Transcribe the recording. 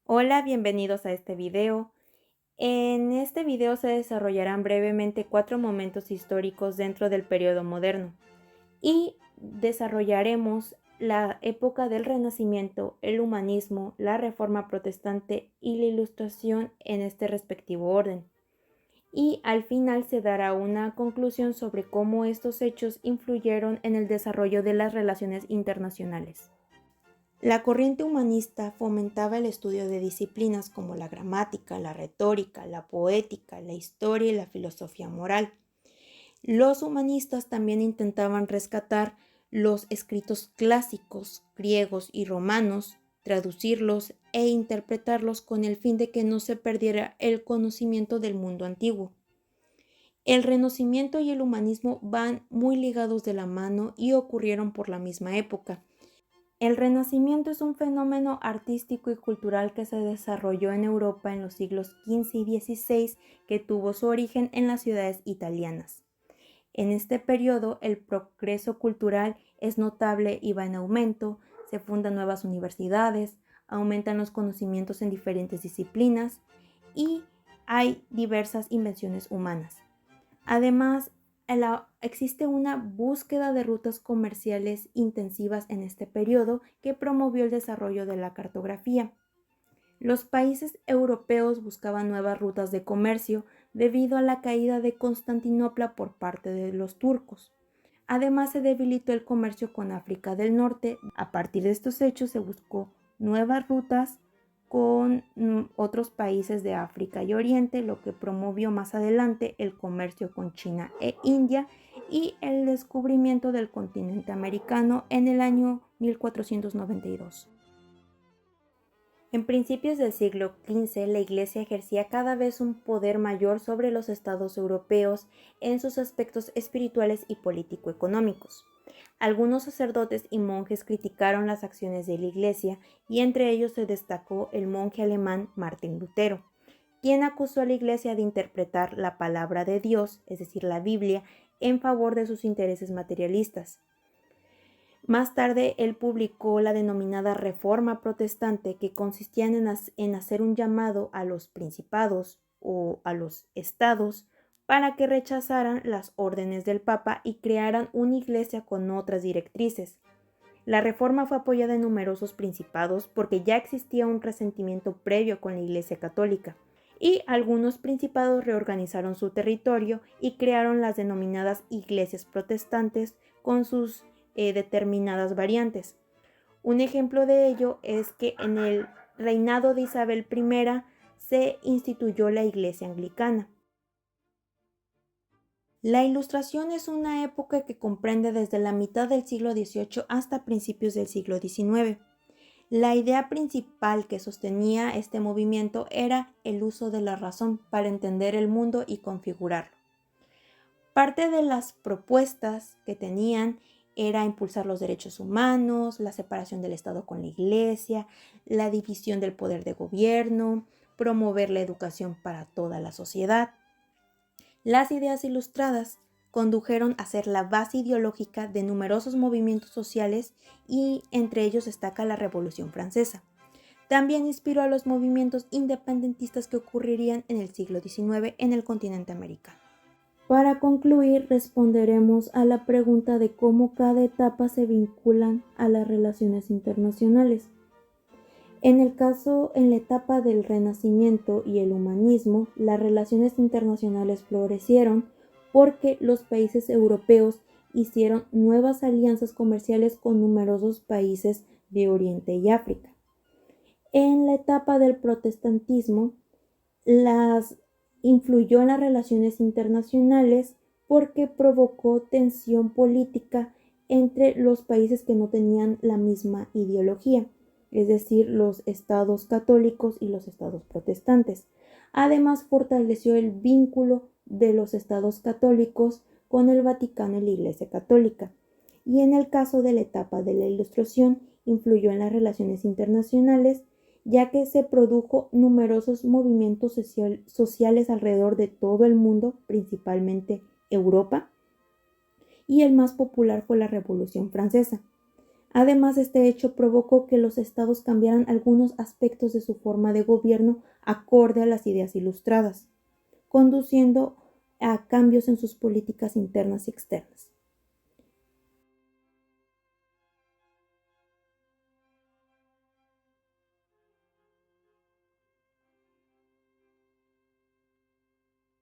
Hola, bienvenidos a este video. En este video se desarrollarán brevemente 4 momentos históricos dentro del periodo moderno y desarrollaremos la época del Renacimiento, el humanismo, la Reforma Protestante y la Ilustración en este respectivo orden. Y al final se dará una conclusión sobre cómo estos hechos influyeron en el desarrollo de las relaciones internacionales. La corriente humanista fomentaba el estudio de disciplinas como la gramática, la retórica, la poética, la historia y la filosofía moral. Los humanistas también intentaban rescatar los escritos clásicos griegos y romanos, traducirlos e interpretarlos con el fin de que no se perdiera el conocimiento del mundo antiguo. El Renacimiento y el humanismo van muy ligados de la mano y ocurrieron por la misma época. El Renacimiento es un fenómeno artístico y cultural que se desarrolló en Europa en los siglos XV y XVI, que tuvo su origen en las ciudades italianas. En este periodo, el progreso cultural es notable y va en aumento, se fundan nuevas universidades, aumentan los conocimientos en diferentes disciplinas y hay diversas invenciones humanas. Además, existe una búsqueda de rutas comerciales intensivas en este periodo que promovió el desarrollo de la cartografía. Los países europeos buscaban nuevas rutas de comercio debido a la caída de Constantinopla por parte de los turcos. Además, se debilitó el comercio con África del Norte. A partir de estos hechos se buscó nuevas rutas con otros países de África y Oriente, lo que promovió más adelante el comercio con China e India y el descubrimiento del continente americano en el año 1492. En principios del siglo XV, la Iglesia ejercía cada vez un poder mayor sobre los estados europeos en sus aspectos espirituales y político-económicos. Algunos sacerdotes y monjes criticaron las acciones de la Iglesia y entre ellos se destacó el monje alemán Martín Lutero, quien acusó a la Iglesia de interpretar la palabra de Dios, es decir, la Biblia, en favor de sus intereses materialistas. Más tarde, él publicó la denominada Reforma Protestante, que consistía en hacer un llamado a los principados o a los estados para que rechazaran las órdenes del Papa y crearan una iglesia con otras directrices. La reforma fue apoyada en numerosos principados porque ya existía un resentimiento previo con la Iglesia Católica, y algunos principados reorganizaron su territorio y crearon las denominadas iglesias protestantes con sus determinadas variantes. Un ejemplo de ello es que en el reinado de Isabel I se instituyó la Iglesia Anglicana. La Ilustración es una época que comprende desde la mitad del siglo XVIII hasta principios del siglo XIX. La idea principal que sostenía este movimiento era el uso de la razón para entender el mundo y configurarlo. Parte de las propuestas que tenían era impulsar los derechos humanos, la separación del Estado con la Iglesia, la división del poder de gobierno, promover la educación para toda la sociedad. Las ideas ilustradas condujeron a ser la base ideológica de numerosos movimientos sociales y entre ellos destaca la Revolución Francesa. También inspiró a los movimientos independentistas que ocurrirían en el siglo XIX en el continente americano. Para concluir, responderemos a la pregunta de cómo cada etapa se vinculan a las relaciones internacionales. En la etapa del Renacimiento y el humanismo, las relaciones internacionales florecieron porque los países europeos hicieron nuevas alianzas comerciales con numerosos países de Oriente y África. En la etapa del protestantismo, influyó en las relaciones internacionales porque provocó tensión política entre los países que no tenían la misma ideología, es decir, los estados católicos y los estados protestantes. Además, fortaleció el vínculo de los estados católicos con el Vaticano y la Iglesia Católica. Y en el caso de la etapa de la Ilustración, influyó en las relaciones internacionales, ya que se produjo numerosos movimientos sociales alrededor de todo el mundo, principalmente Europa, y el más popular fue la Revolución Francesa. Además, este hecho provocó que los estados cambiaran algunos aspectos de su forma de gobierno acorde a las ideas ilustradas, conduciendo a cambios en sus políticas internas y externas.